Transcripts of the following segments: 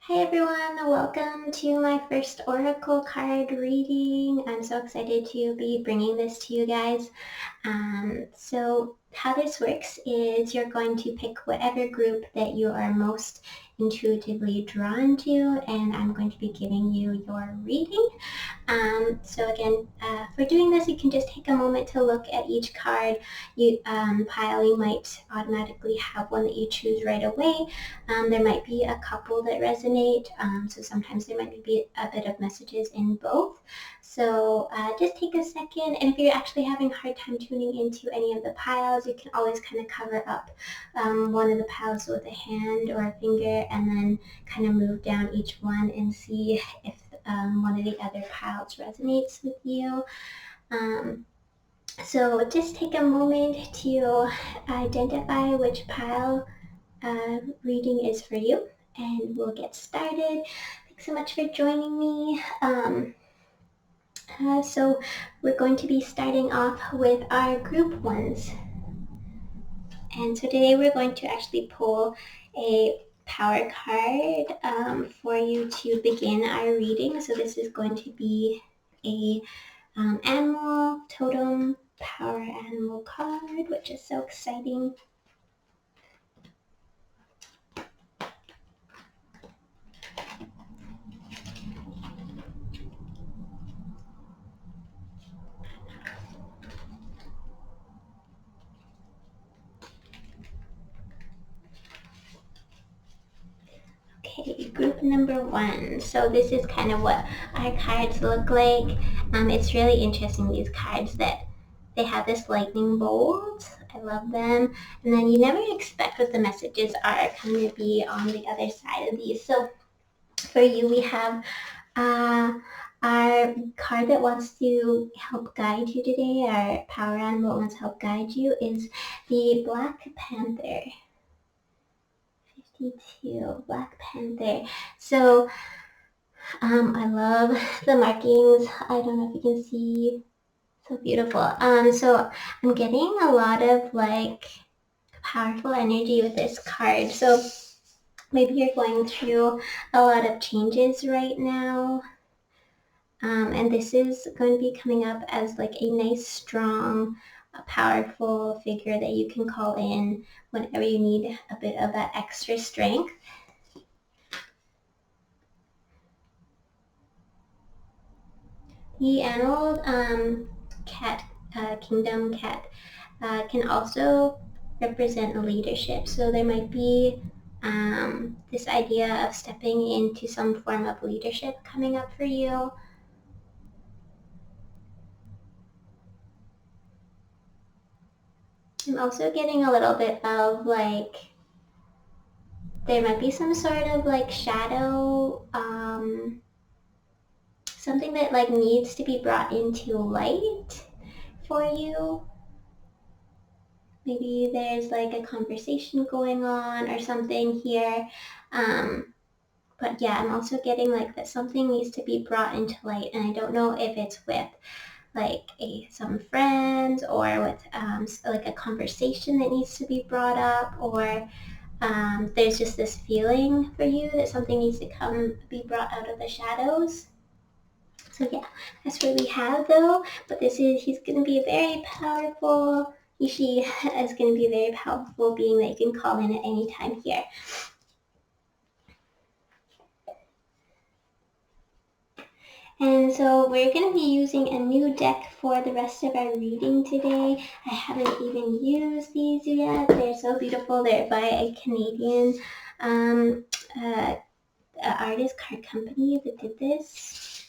Hi everyone, welcome to my first Oracle card reading. I'm so excited to be bringing this to you guys. So how this works is you're going to pick whatever group that you are most intuitively drawn to, and I'm going to be giving you your reading. So again, for doing this, you can just take a moment to look at each card pile. You might automatically have one that you choose right away. There might be a couple that resonate, so sometimes there might be a bit of messages in both. So just take a second, and if you're actually having a hard time tuning into any of the piles, you can always kind of cover up one of the piles with a hand or a finger, and then kind of move down each one and see if one of the other piles resonates with you. So just take a moment to identify which pile reading is for you, and we'll get started. Thanks so much for joining me. So we're going to be starting off with our group ones. And so today we're going to actually pull a power card for you to begin our reading. So this is going to be a animal totem power animal card, which is so exciting. Okay, group number one. So this is kind of what our cards look like. It's really interesting, these cards, that they have this lightning bolt. I love them. And then you never expect what the messages are going to be on the other side of these. So for you, we have our card that wants to help guide you today, our power animal that wants to help guide you, is the Black Panther. 52, Black Panther. So I love the markings. I don't know if you can see. So beautiful. So I'm getting a lot of like powerful energy with this card. So maybe you're going through a lot of changes right now. And this is going to be coming up as like a nice, strong, powerful figure that you can call in whenever you need a bit of that extra strength. The animal cat, kingdom cat, can also represent leadership. So there might be this idea of stepping into some form of leadership coming up for you. I'm also getting a little bit of like, there might be some sort of like shadow, something that like needs to be brought into light for you. Maybe there's like a conversation going on or something here. But yeah, I'm also getting like that something needs to be brought into light, and I don't know if it's with like some friends or with like a conversation that needs to be brought up, or there's just this feeling for you that something needs to be brought out of the shadows. So yeah, that's what we have though. But he's going to be a very powerful, she is going to be a very powerful being that you can call in at any time here. And so we're going to be using a new deck for the rest of our reading today. I haven't even used these yet. They're so beautiful. They're by a Canadian artist card company that did this.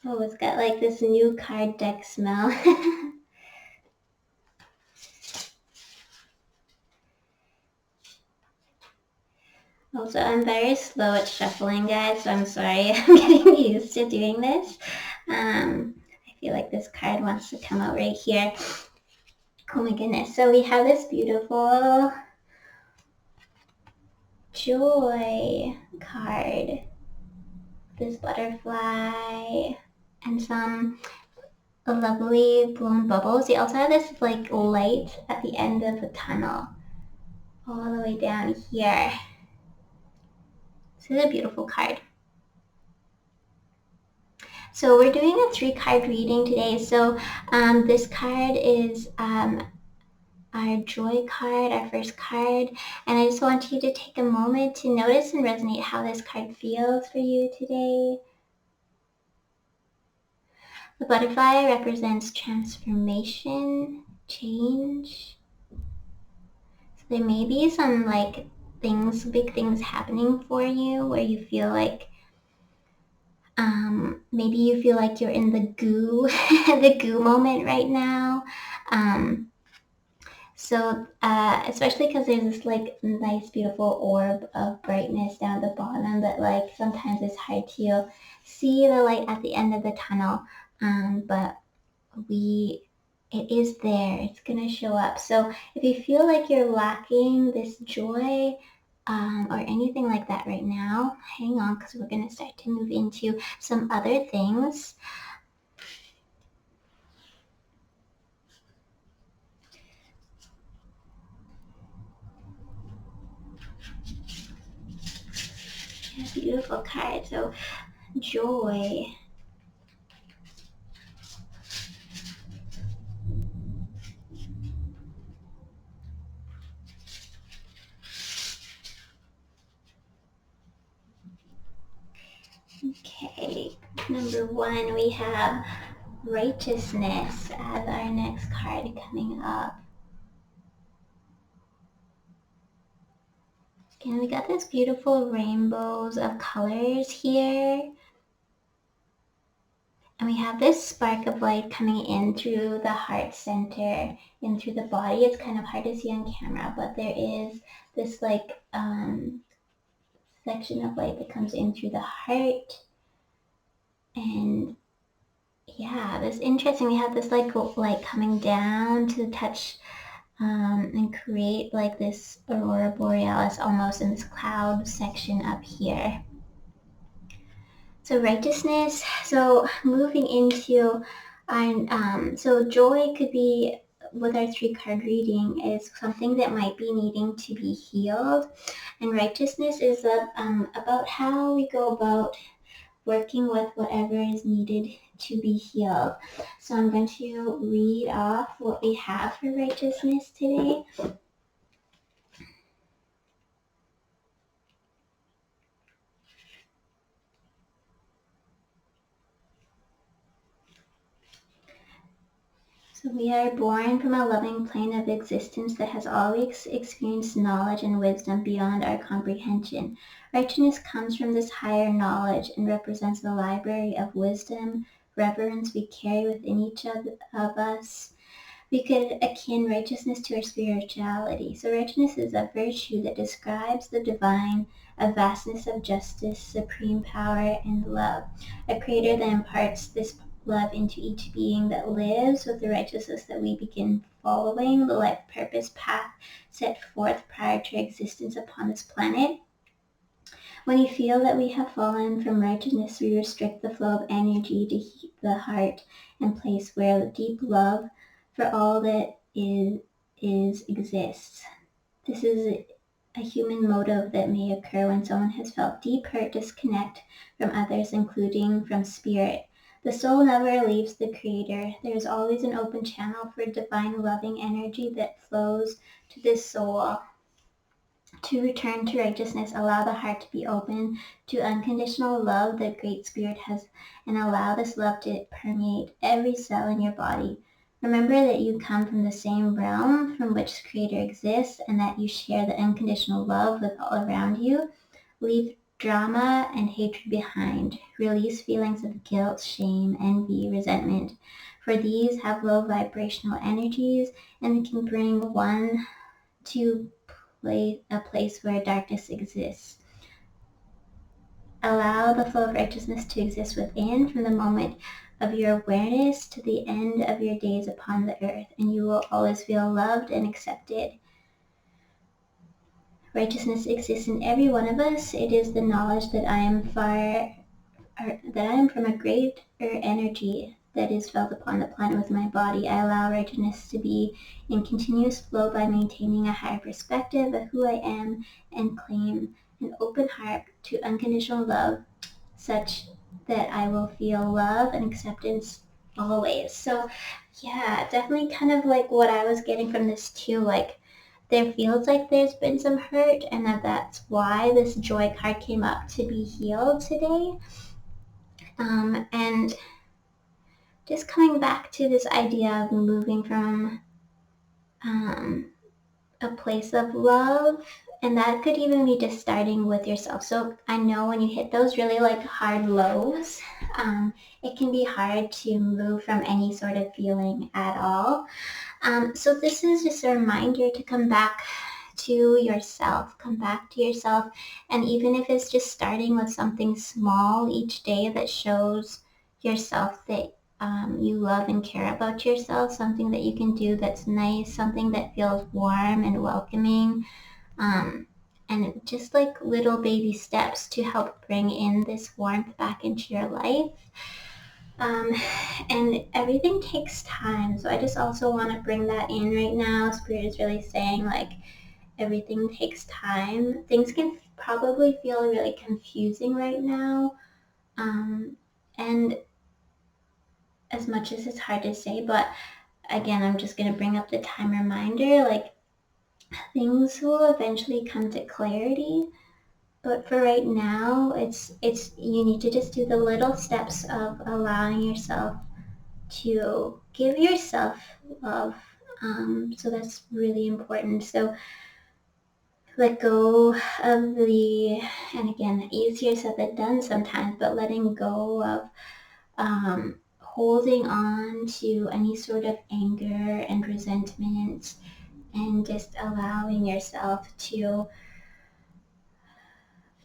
Oh, it's got like this new card deck smell. Also, I'm very slow at shuffling, guys, so I'm sorry. I'm getting used to doing this. I feel like this card wants to come out right here. Oh my goodness. So we have this beautiful joy card. This butterfly and some lovely blown bubbles. You also have this like light at the end of the tunnel. all the way down here. This is a beautiful card. So we're doing a 3-card reading today. So this card is our joy card, our first card. And I just want you to take a moment to notice and resonate how this card feels for you today. The butterfly represents transformation, change. So there may be some like things, big things happening for you where you feel like maybe you feel like you're in the goo, the goo moment right now. So especially because there's this like nice, beautiful orb of brightness down at the bottom that like sometimes it's hard to see the light at the end of the tunnel. But it is there. It's gonna show up. So if you feel like you're lacking this joy or anything like that right now, hang on because we're gonna start to move into some other things. Yeah, beautiful card. So joy. Okay, number 1, we have righteousness as our next card coming up. And we got this beautiful rainbows of colors here. And we have this spark of light coming in through the heart center, in through the body. It's kind of hard to see on camera, but there is this like section of light that comes in through the heart. And yeah, this interesting. We have this like light coming down to touch and create like this aurora borealis almost in this cloud section up here. So righteousness, so moving into our, so joy could be, with our 3-card reading, is something that might be needing to be healed. And righteousness is about how we go about working with whatever is needed to be healed. So I'm going to read off what we have for righteousness today. So we are born from a loving plane of existence that has always experienced knowledge and wisdom beyond our comprehension. Righteousness comes from this higher knowledge and represents the library of wisdom, reverence we carry within each of us. We could akin righteousness to our spirituality. So righteousness is a virtue that describes the divine, a vastness of justice, supreme power, and love. A creator that imparts this love into each being that lives with the righteousness that we begin following, the life purpose path set forth prior to existence upon this planet. When you feel that we have fallen from righteousness, we restrict the flow of energy to heat the heart and place where deep love for all that is exists. This is a human motive that may occur when someone has felt deep hurt, disconnect from others, including from spirit. The soul never leaves the Creator. There is always an open channel for divine loving energy that flows to this soul. To return to righteousness, allow the heart to be open to unconditional love that Great Spirit has, and allow this love to permeate every cell in your body. Remember that you come from the same realm from which Creator exists, and that you share the unconditional love with all around you. Leave drama and hatred behind. Release feelings of guilt, shame, envy, resentment, for these have low vibrational energies and can bring one to a place where darkness exists. Allow the flow of righteousness to exist within from the moment of your awareness to the end of your days upon the earth, and you will always feel loved and accepted. Righteousness exists in every one of us. It is the knowledge that I am from a greater energy that is felt upon the planet with my body. I allow righteousness to be in continuous flow by maintaining a higher perspective of who I am and claim an open heart to unconditional love such that I will feel love and acceptance always. So yeah, definitely kind of like what I was getting from this too, like there feels like there's been some hurt and that's why this joy card came up to be healed today. And just coming back to this idea of moving from a place of love, and that could even be just starting with yourself. So I know when you hit those really like hard lows, it can be hard to move from any sort of feeling at all. So this is just a reminder to come back to yourself, and even if it's just starting with something small each day that shows yourself that you love and care about yourself, something that you can do that's nice, something that feels warm and welcoming, and just like little baby steps to help bring in this warmth back into your life. And everything takes time, so I just also want to bring that in right now. Spirit is really saying like everything takes time. Things can probably feel really confusing right now, and as much as it's hard to say, but again, I'm just going to bring up the time reminder, like things will eventually come to clarity, but for right now, it's you need to just do the little steps of allowing yourself to give yourself love. So that's really important. So let go of the, and again, easier said than done sometimes, but letting go of holding on to any sort of anger and resentment, and just allowing yourself to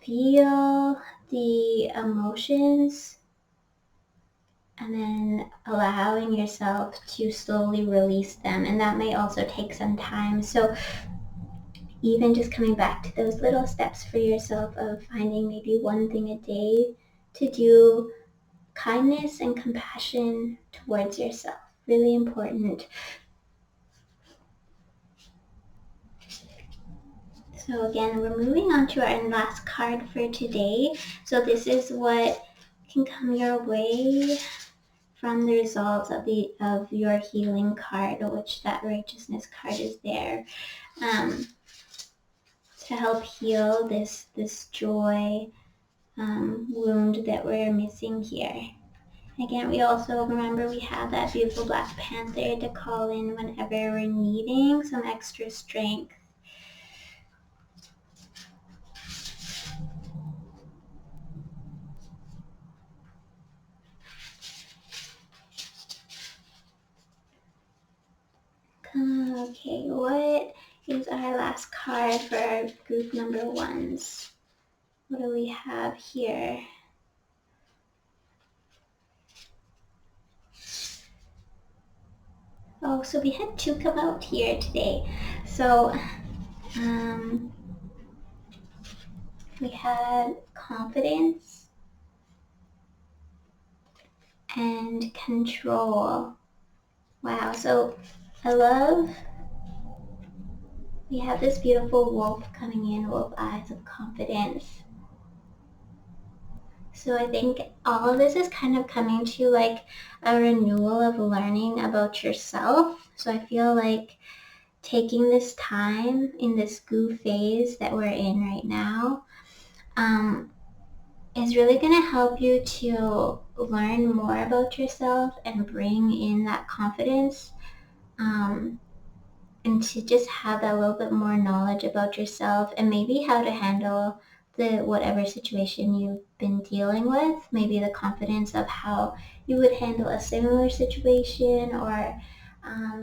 feel the emotions, and then allowing yourself to slowly release them. And that may also take some time. So even just coming back to those little steps for yourself of finding maybe one thing a day to do kindness and compassion towards yourself. Really important. So again, we're moving on to our last card for today. So this is what can come your way from the results of your healing card, which that righteousness card is there, to help heal this joy wound that we're missing here. Again, we also remember we have that beautiful Black Panther to call in whenever we're needing some extra strength. Okay, what is our last card for our group number ones? What do we have here? Oh, so we had two come out here today. So we had confidence and control. Wow, so I love, we have this beautiful wolf coming in, wolf eyes of confidence. So I think all of this is kind of coming to like a renewal of learning about yourself. So I feel like taking this time in this goo phase that we're in right now is really going to help you to learn more about yourself and bring in that confidence, and to just have that little bit more knowledge about yourself and maybe how to handle the whatever situation you've been dealing with, maybe the confidence of how you would handle a similar situation, or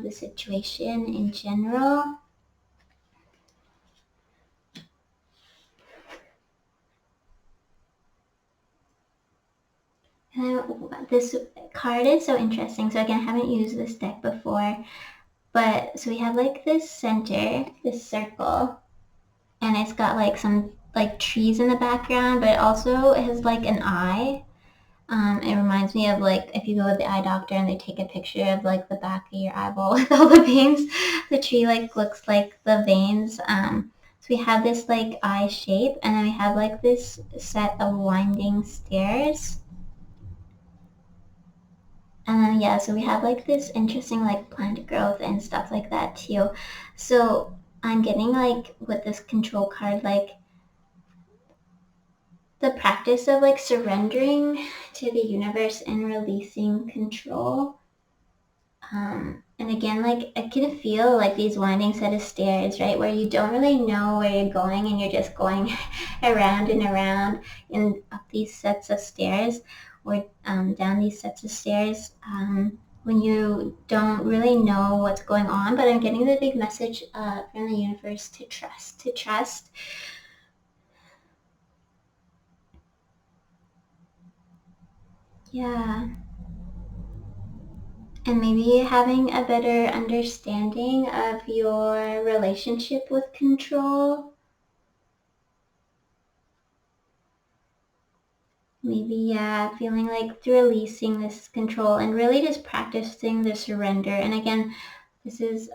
the situation in general. And this card is so interesting. So again, I haven't used this deck before, but so we have like this center, this circle, and it's got like some like trees in the background, but it also has like an eye. It reminds me of like if you go to the eye doctor and they take a picture of like the back of your eyeball with all the veins. The tree like looks like the veins. So we have this like eye shape, and then we have like this set of winding stairs. And then yeah, so we have like this interesting like plant growth and stuff like that too. So I'm getting like with this control card like the practice of like surrendering to the universe and releasing control. And again, like I can feel like these winding set of stairs, right, where you don't really know where you're going and you're just going around and around and up these sets of stairs or down these sets of stairs when you don't really know what's going on. But I'm getting the big message from the universe to trust, to trust. Yeah. And maybe having a better understanding of your relationship with control. Maybe, yeah, feeling like releasing this control and really just practicing the surrender. And again, this is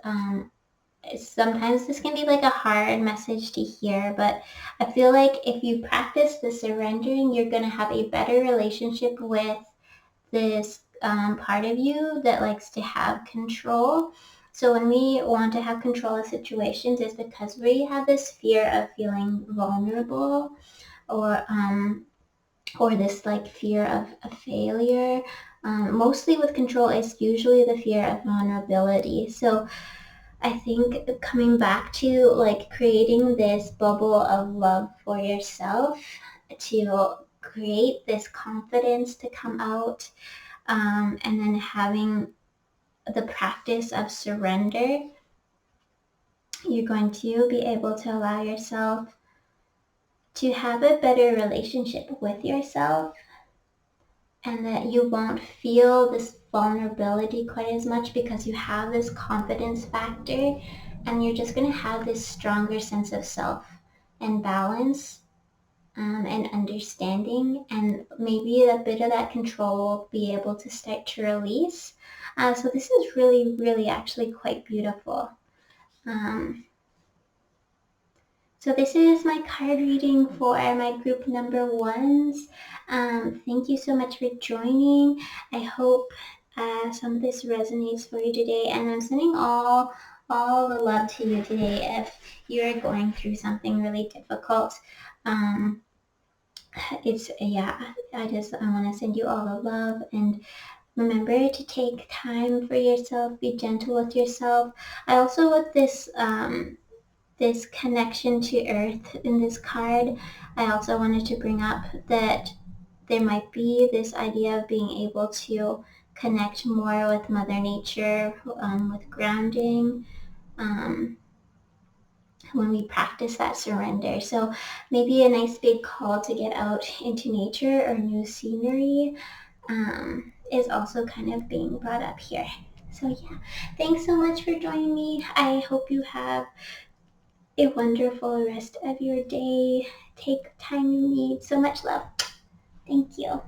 sometimes this can be like a hard message to hear, but I feel like if you practice the surrendering, you're going to have a better relationship with this part of you that likes to have control. So when we want to have control of situations, it's because we have this fear of feeling vulnerable, or this like fear of a failure. Mostly with control, it's usually the fear of vulnerability. So I think coming back to like creating this bubble of love for yourself to create this confidence to come out, and then having the practice of surrender, you're going to be able to allow yourself to have a better relationship with yourself, and that you won't feel this vulnerability quite as much because you have this confidence factor, and you're just going to have this stronger sense of self and balance, and understanding, and maybe a bit of that control will be able to start to release. So this is really, really actually quite beautiful. Um, so this is my card reading for my group number ones. Thank you so much for joining. I hope some of this resonates for you today, and I'm sending all the love to you today if you're going through something really difficult. It's yeah, I want to send you all the love, and remember to take time for yourself, be gentle with yourself. I also, with this connection to earth in this card, I also wanted to bring up that there might be this idea of being able to connect more with Mother Nature, with grounding, um, when we practice that surrender. So maybe a nice big call to get out into nature or new scenery is also kind of being brought up here. So yeah, thanks so much for joining me. I hope you have a wonderful rest of your day. Take the time you need. So much love. Thank you.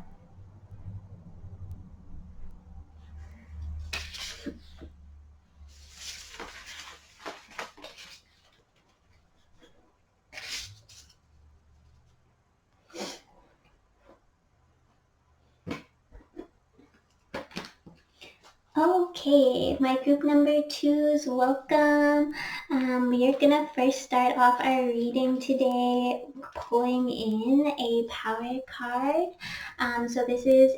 Okay, my group number twos, welcome. We're gonna first start off our reading today pulling in a power card. So this is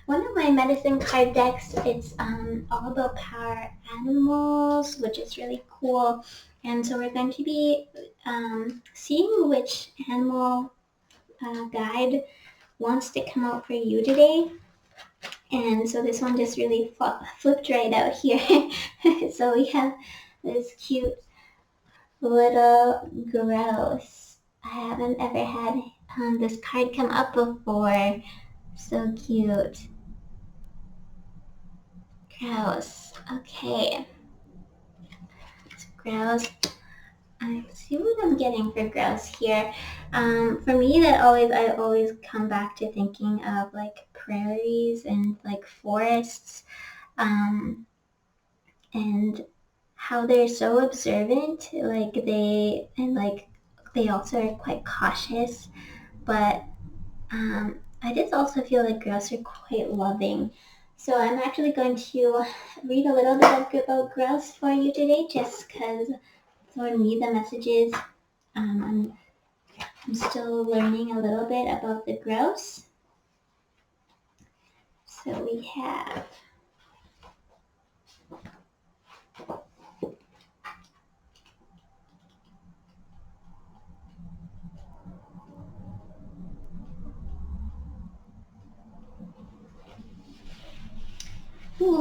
one of my medicine card decks. It's all about power animals, which is really cool. And so we're going to be seeing which animal guide wants to come out for you today. And so this one just really flipped right out here. So we have this cute little grouse. I haven't ever had this card come up before. So cute. Grouse. Okay. So grouse. I see what I'm getting for grouse here. For me, I always come back to thinking of like prairies and like forests, um, and how they're so observant. They also are quite cautious, but I just also feel like grouse are quite loving. So I'm actually going to read a little bit about grouse for you today, just because for me the messages. I'm still learning a little bit about the grouse. So we have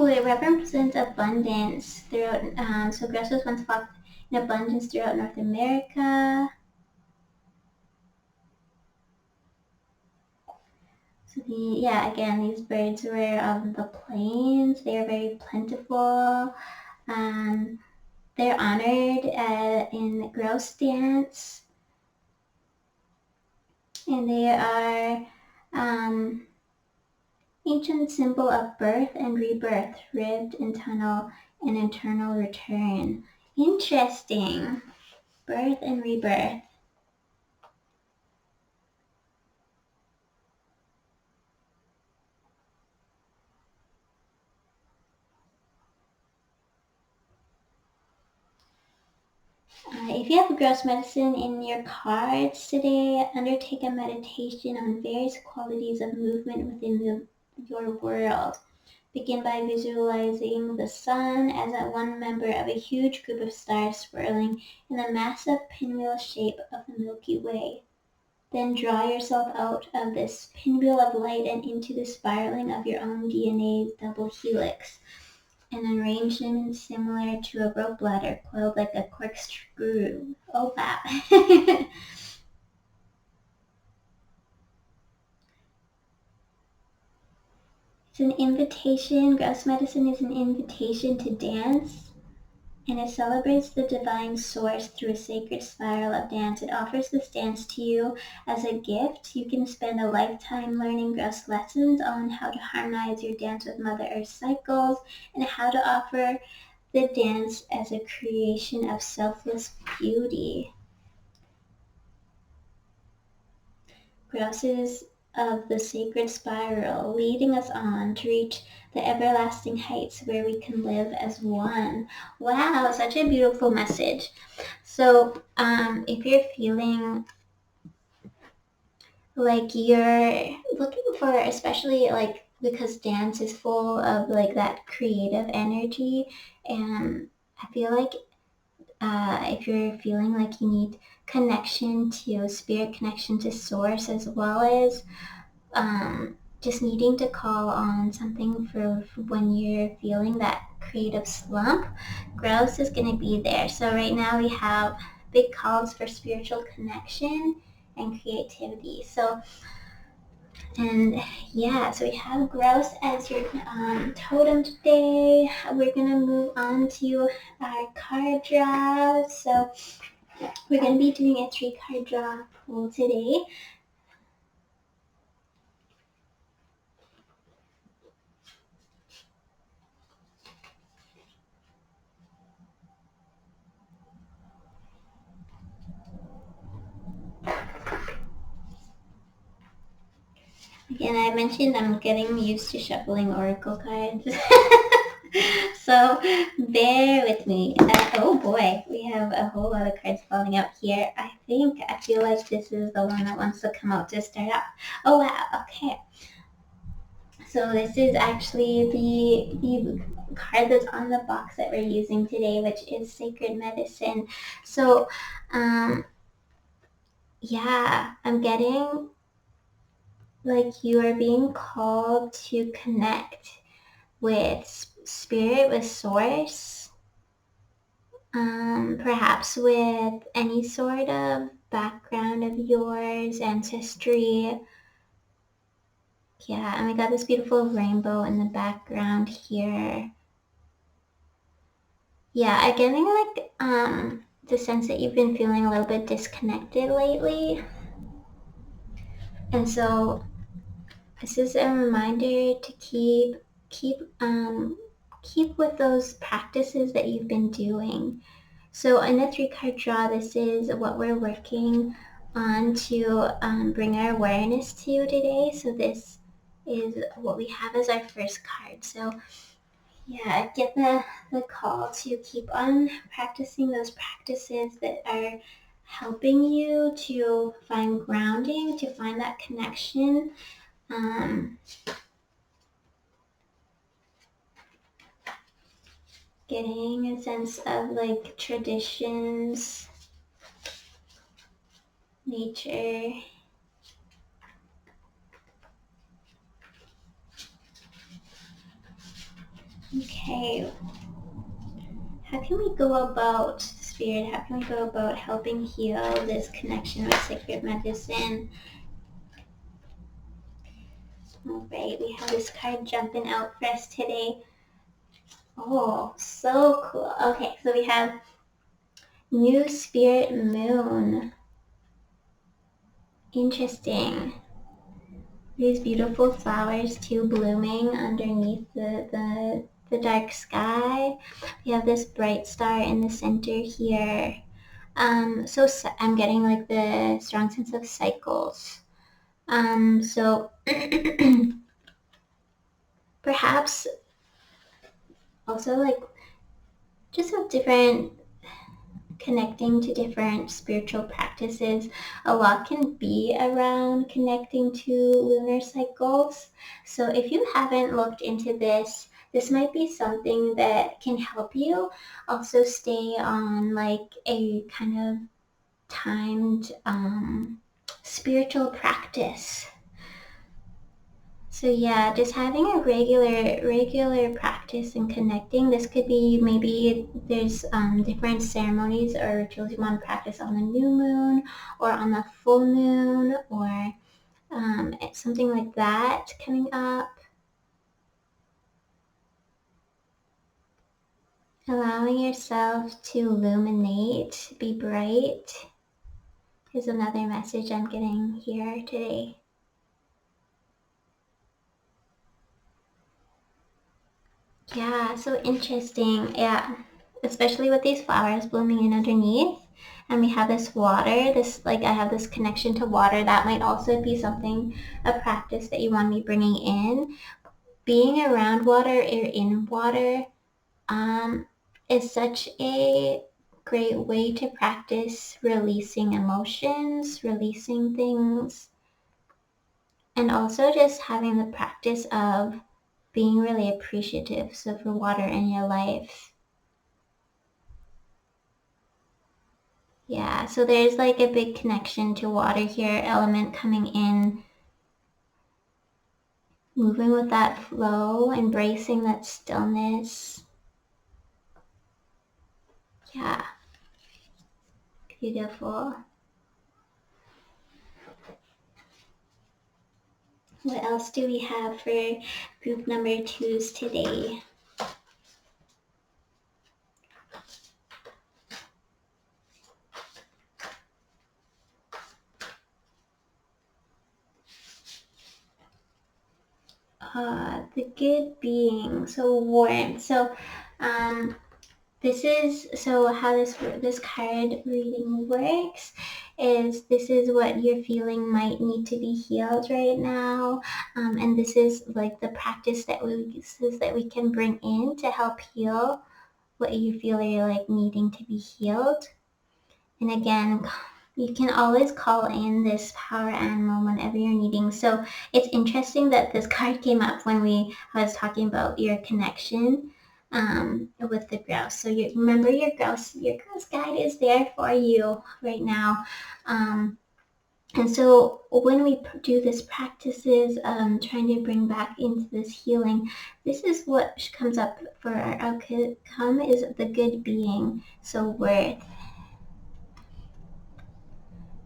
it represents abundance throughout. So grouse was once found in abundance throughout North America. So these birds were of the plains. They are very plentiful. Um, they're honored in the grouse dance, and they are ancient symbol of birth and rebirth, ribbed internal and eternal return. Interesting. Birth and rebirth. If you have grouse medicine in your cards today, undertake a meditation on various qualities of movement within your world. Begin by visualizing the sun as one member of a huge group of stars swirling in the massive pinwheel shape of the Milky Way. Then draw yourself out of this pinwheel of light and into the spiraling of your own DNA's double helix, an arrangement similar to a rope ladder coiled like a corkscrew. Oh wow. It's an invitation. Grouse medicine is an invitation to dance, and it celebrates the divine source through a sacred spiral of dance. It offers this dance to you as a gift. You can spend a lifetime learning grouse lessons on how to harmonize your dance with Mother Earth's cycles and how to offer the dance as a creation of selfless beauty. Grasses of the sacred spiral, leading us on to reach the everlasting heights where we can live as one. Wow, such a beautiful message. So, if you're feeling like you're looking for, especially like because dance is full of like that creative energy, and I feel like if you're feeling like you need connection to spirit, connection to source, as well as just needing to call on something for when you're feeling that creative slump, grouse is going to be there. So right now we have big calls for spiritual connection and creativity. So so we have grouse as your totem today. We're going to move on to our card draw. So we're going to be doing a 3-card draw pull today. Again, I mentioned I'm getting used to shuffling oracle cards. So bear with me. Oh boy, we have a whole lot of cards falling out here. I feel like this is the one that wants to come out to start off. Oh wow, okay. So this is actually the card that's on the box that we're using today, which is Sacred Medicine. So, I'm getting like you are being called to connect with spirit, with source, perhaps with any sort of background of yours, ancestry. Yeah, and we got this beautiful rainbow in the background here. Yeah, I'm getting like the sense that you've been feeling a little bit disconnected lately. And so this is a reminder to keep with those practices that you've been doing. So in the 3-card draw, this is what we're working on to bring our awareness to today. So this is what we have as our first card. So yeah, get the call to keep on practicing those practices that are helping you to find grounding, to find that connection. Getting a sense of like traditions, nature. Okay. How can we go about, Spirit, how can we go about helping heal this connection with sacred medicine? All right, we have this card jumping out for us today. Oh, so cool. Okay, so we have New Spirit Moon. Interesting. These beautiful flowers too blooming underneath the dark sky. We have this bright star in the center here. So I'm getting like the strong sense of cycles. So perhaps also like just a different connecting to different spiritual practices. A lot can be around connecting to lunar cycles. So if you haven't looked into this, this might be something that can help you also stay on like a kind of timed spiritual practice. So yeah, just having a regular practice and connecting. This could be maybe there's different ceremonies or rituals you want to practice on the new moon or on the full moon or something like that coming up. Allowing yourself to illuminate, be bright is another message I'm getting here today. Yeah, so interesting. Yeah, especially with these flowers blooming in underneath. And we have this water, I have this connection to water. That might also be something, a practice that you want to be bringing in. Being around water or in water is such a great way to practice releasing emotions, releasing things, and also just having the practice of being really appreciative for water in your life. Yeah, so there's like a big connection to water here, element coming in, moving with that flow, embracing that stillness. Yeah, beautiful. What else do we have for group number 2s today? The good being, so warm. So this is, so how this card reading works is this is what you're feeling might need to be healed right now, and this is like the practice that we can bring in to help heal what you feel you're like needing to be healed. And again, you can always call in this power animal whenever you're needing. So it's interesting that this card came up when I was talking about your connection with the grouse. So you remember your grouse guide is there for you right now. And so when we do this practices, trying to bring back into this healing, this is what comes up for our outcome is the good being, so worth.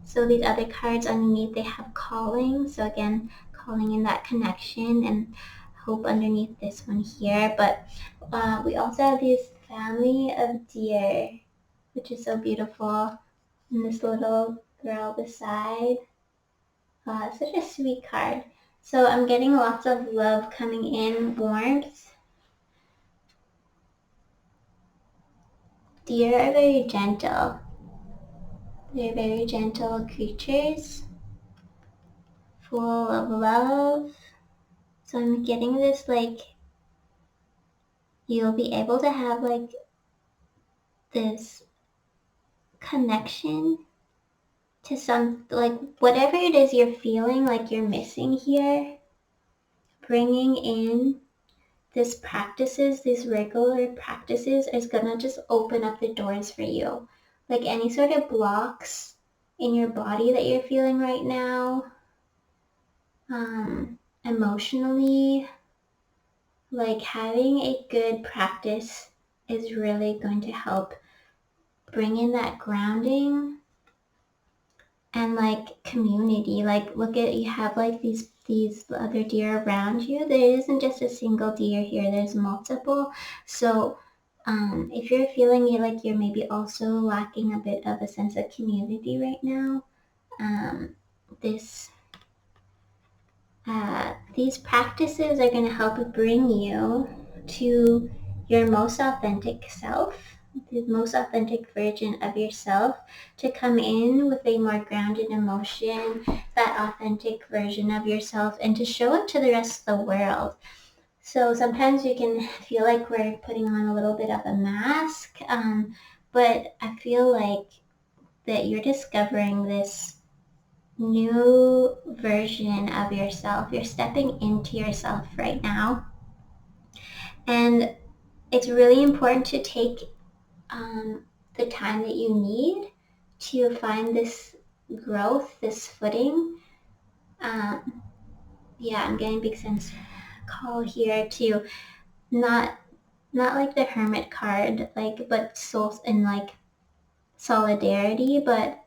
So these other cards underneath, they have calling. So again, calling in that connection and hope underneath this one here. But we also have this family of deer. which is so beautiful. And this little girl beside. Such a sweet card. So I'm getting lots of love coming in, warmth. Deer are very gentle. They're very gentle creatures, full of love. So I'm getting this, like, you'll be able to have, like, this connection to some, like, whatever it is you're feeling like you're missing here, bringing in these practices, these regular practices is gonna just open up the doors for you. Like any sort of blocks in your body that you're feeling right now, emotionally, like having a good practice is really going to help bring in that grounding and like community. Like look at, you have like these other deer around you. There isn't just a single deer here, there's multiple. So if you're feeling like you're maybe also lacking a bit of a sense of community right now, this these practices are going to help bring you to your most authentic self, the most authentic version of yourself, to come in with a more grounded emotion, that authentic version of yourself, and to show it to the rest of the world. So sometimes we can feel like we're putting on a little bit of a mask, but I feel like that you're discovering this new version of yourself. You're stepping into yourself right now. And it's really important to take the time that you need to find this growth, this footing. Yeah, I'm getting big sense call here to not like the hermit card, like, but soul and like solidarity, but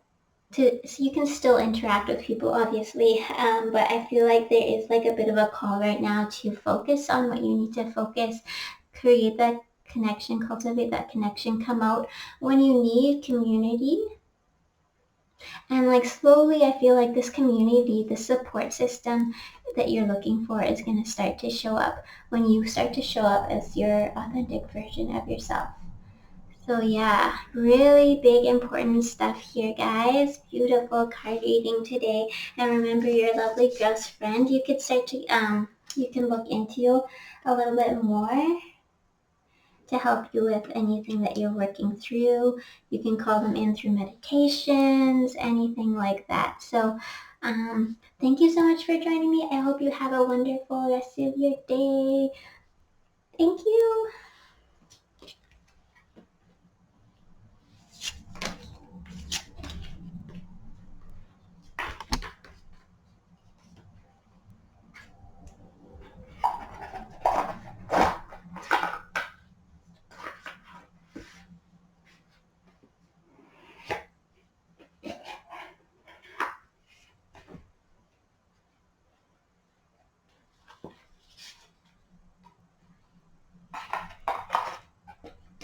so you can still interact with people, obviously, but I feel like there is like a bit of a call right now to focus on what you need to focus, create that connection, cultivate that connection, come out when you need community. And like slowly, I feel like this community, the support system that you're looking for is going to start to show up when you start to show up as your authentic version of yourself. So yeah, really big important stuff here, guys. Beautiful card reading today. And remember, your lovely girl's friend, you could start to you can look into a little bit more to help you with anything that you're working through. You can call them in through meditations, anything like that. So thank you so much for joining me. I hope you have a wonderful rest of your day. Thank you.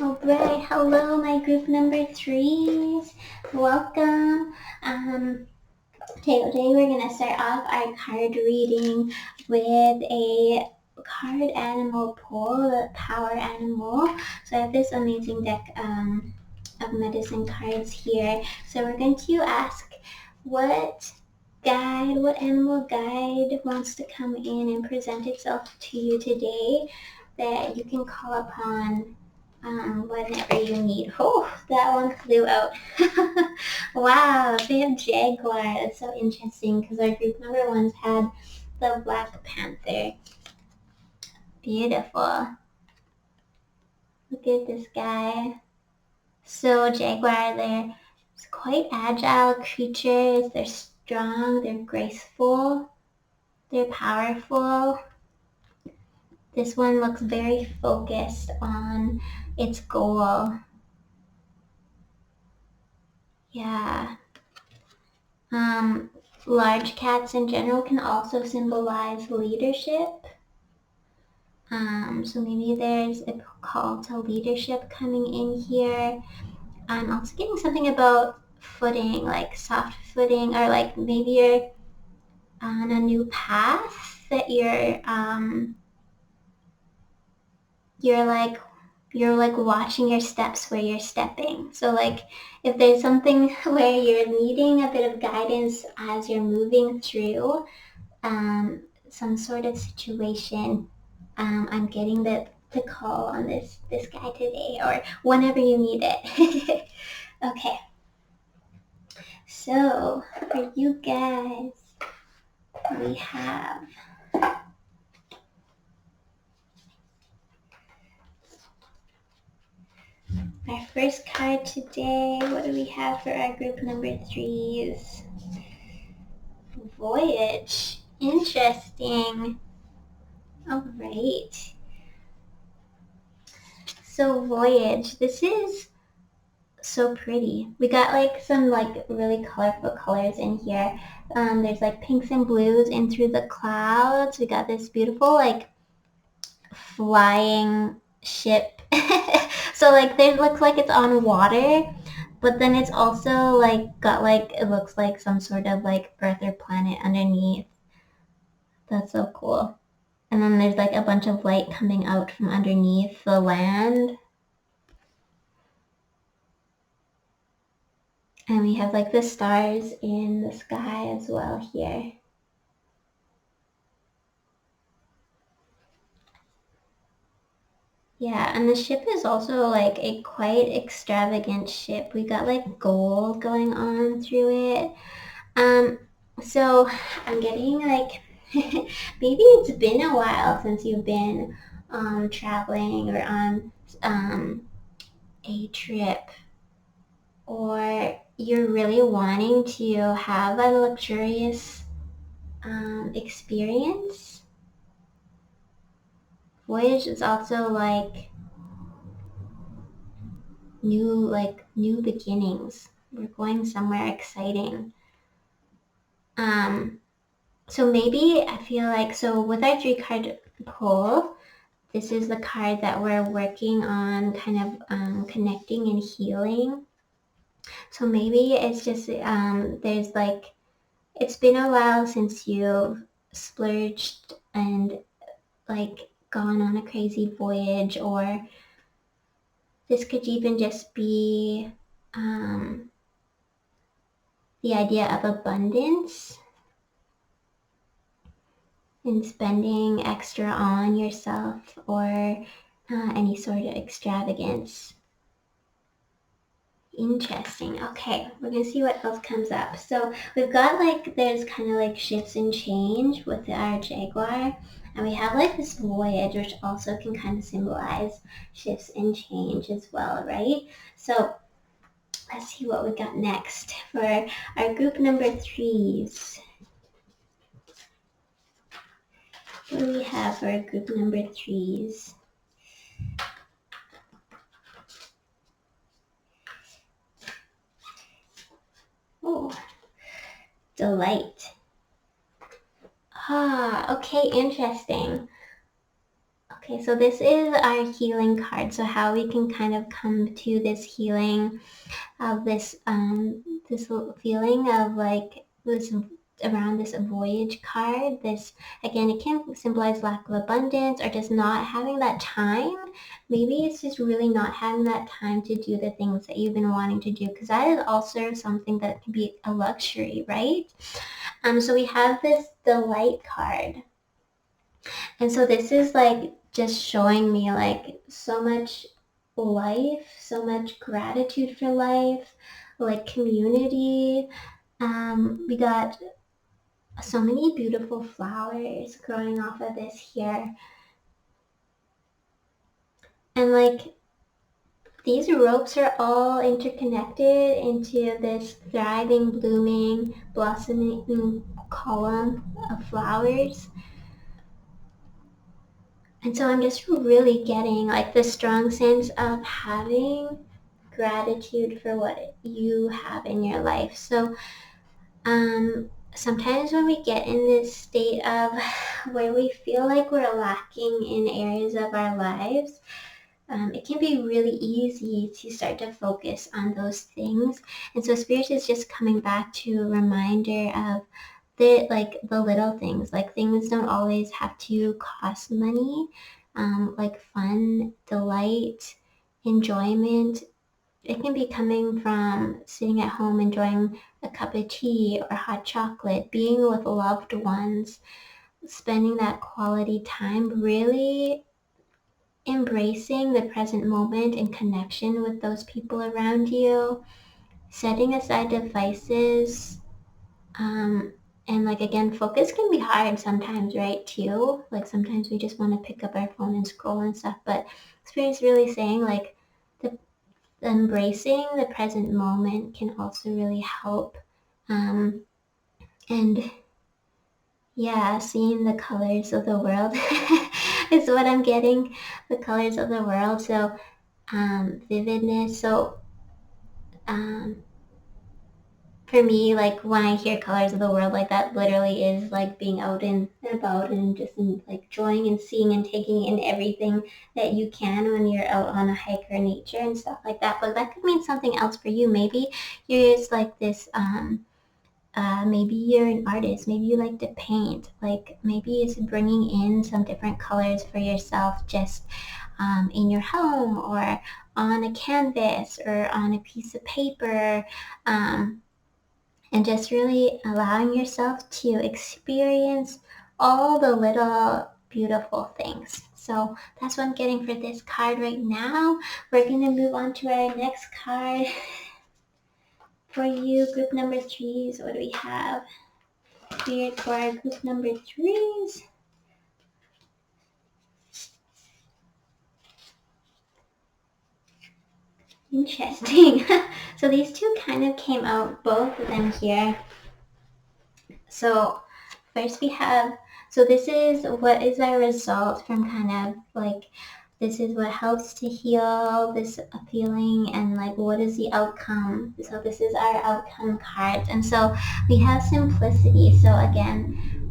Alright, hello my group number 3s. Welcome. Today we're going to start off our card reading with a card animal pull, the power animal. So I have this amazing deck of medicine cards here. So we're going to ask what animal guide wants to come in and present itself to you today that you can call upon whenever you need. Oh, that one flew out. Wow, they have jaguar. That's so interesting because our group number 1s had the Black Panther. Beautiful. Look at this guy. So jaguar, they're quite agile creatures. They're strong, they're graceful, they're powerful. This one looks very focused on its goal. Yeah. Large cats in general can also symbolize leadership. So maybe there's a call to leadership coming in here. I'm also getting something about footing, like soft footing, or like maybe you're on a new path that you're like you're like watching your steps where you're stepping. So like if there's something where you're needing a bit of guidance as you're moving through some sort of situation, I'm getting the call on this guy today or whenever you need it. Okay, so for you guys, we have our first card today. What do we have for our group number threes? Voyage. Interesting. All right. So voyage. This is so pretty. We got like some like really colorful colors in here. There's like pinks and blues in through the clouds. We got this beautiful like flying ship. So like it looks like it's on water, but then it's also like got like it looks like some sort of like earth or planet underneath. That's so cool. And then there's like a bunch of light coming out from underneath the land. And we have like the stars in the sky as well here. Yeah, and the ship is also like a quite extravagant ship. We got like gold going on through it. Um, so I'm getting like maybe it's been a while since you've been traveling or on a trip, or you're really wanting to have a luxurious experience. Voyage is also like new beginnings. We're going somewhere exciting. Um, so maybe I feel like so with our 3 card pull, this is the card that we're working on, kind of connecting and healing. So maybe it's just there's like it's been a while since you've splurged and like gone on a crazy voyage, or this could even just be the idea of abundance and spending extra on yourself or any sort of extravagance. Interesting. Okay, we're gonna see what else comes up. So we've got like there's kind of like shifts and change with our jaguar, and we have like this voyage, which also can kind of symbolize shifts and change as well, right? So let's see what we got next for our group number threes. What do we have for our group number threes? Oh, delight. Ah, okay, interesting. Okay, so this is our healing card. So how we can kind of come to this healing of this feeling of like this around this voyage card. This again, it can symbolize lack of abundance or just not having that time. Maybe it's just really not having that time to do the things that you've been wanting to do, because that is also something that can be a luxury, right? So we have this delight card. And so this is like just showing me like so much life, so much gratitude for life, like community. We got so many beautiful flowers growing off of this here. And like these ropes are all interconnected into this thriving, blooming, blossoming column of flowers. And so I'm just really getting like the strong sense of having gratitude for what you have in your life. So sometimes when we get in this state of where we feel like we're lacking in areas of our lives, it can be really easy to start to focus on those things. And so Spirit is just coming back to a reminder of the little things. Like things don't always have to cost money. Like fun, delight, enjoyment. It can be coming from sitting at home enjoying a cup of tea or hot chocolate, being with loved ones, spending that quality time, really embracing the present moment and connection with those people around you, setting aside devices. Um, and like again, focus can be hard sometimes, right? Too. Like sometimes we just want to pick up our phone and scroll and stuff. But Spirit is really saying like the embracing the present moment can also really help. And yeah, seeing the colors of the world is what I'm getting. The colors of the world. So vividness. So um, for me, like when I hear colors of the world, like that literally is like being out and about and just like enjoying and seeing and taking in everything that you can when you're out on a hike or nature and stuff like that. But that could mean something else for you. Maybe you're just like this. Maybe you're an artist. Maybe you like to paint. Like maybe it's bringing in some different colors for yourself, just in your home or on a canvas or on a piece of paper. And just really allowing yourself to experience all the little beautiful things. So that's what I'm getting for this card right now. We're going to move on to our next card for you, group number threes. What do we have? Spirit for our group number threes. Interesting. So these two kind of came out, both of them here. So first we have, so this is what is our result from kind of like, this is what helps to heal this feeling and like what is the outcome. So this is our outcome card. And so we have simplicity. So again,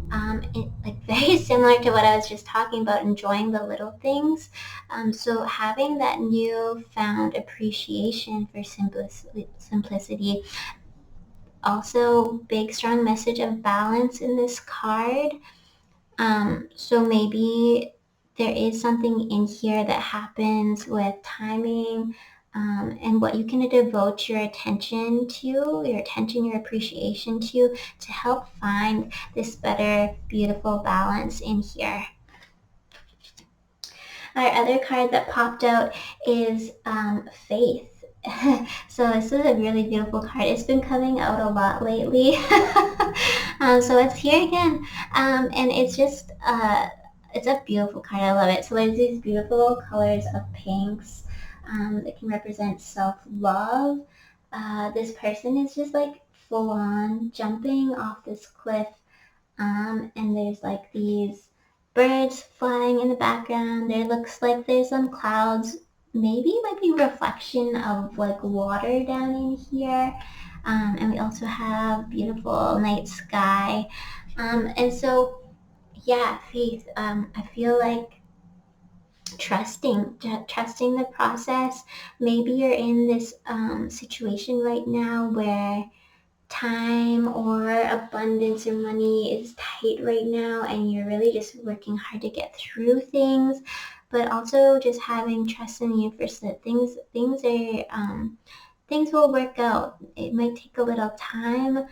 like very similar to what I was just talking about, enjoying the little things. So having that newfound appreciation for simplicity. Also, big strong message of balance in this card. So maybe there is something in here that happens with timing, and what you can devote your attention to, your appreciation to help find this better, beautiful balance in here. Our other card that popped out is Faith. So this is a really beautiful card. It's been coming out a lot lately. So it's here again. And it's just, it's a beautiful card. I love it. So there's these beautiful colors of pinks that can represent self-love. This person is just like full on jumping off this cliff. And there's like these birds flying in the background. There looks like there's some clouds, maybe might be reflection of like water down in here. And we also have beautiful night sky. And so, yeah, Faith, I feel like trusting the process. Maybe you're in this situation right now where time or abundance or money is tight right now and you're really just working hard to get through things, but also just having trust in you for things will work out. It might take a little time,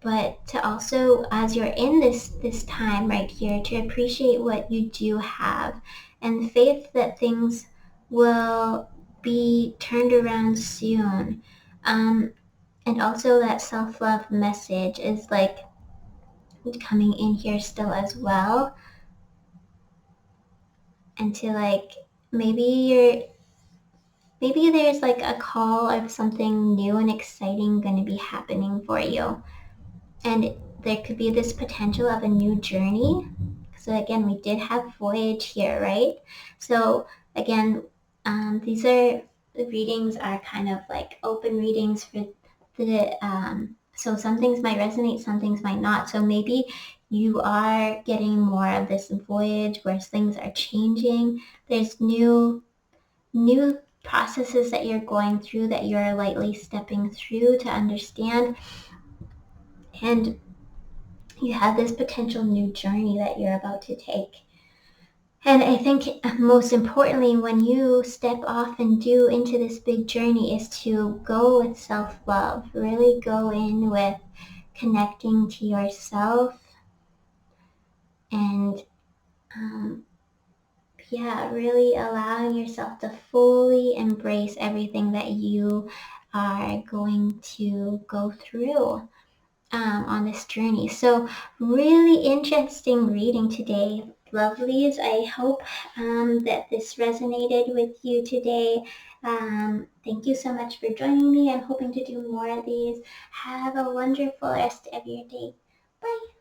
but to also, as you're in this time right here, to appreciate what you do have and faith that things will be turned around soon. And also that self-love message is like coming in here still as well. And to like, maybe there's like a call of something new and exciting going to be happening for you. And there could be this potential of a new journey. So again, we did have voyage here, right? So again, these are, the readings are kind of like open readings for the, so some things might resonate, some things might not. So maybe you are getting more of this voyage where things are changing. There's new processes that you're going through, that you're lightly stepping through to understand. And you have this potential new journey that you're about to take. And I think most importantly, when you step off and do into this big journey, is to go with self-love. Really go in with connecting to yourself and really allowing yourself to fully embrace everything that you are going to go through on this journey. So really interesting reading today, lovelies. I hope that this resonated with you today. Thank you so much for joining me. I'm hoping to do more of these. Have a wonderful rest of your day. Bye.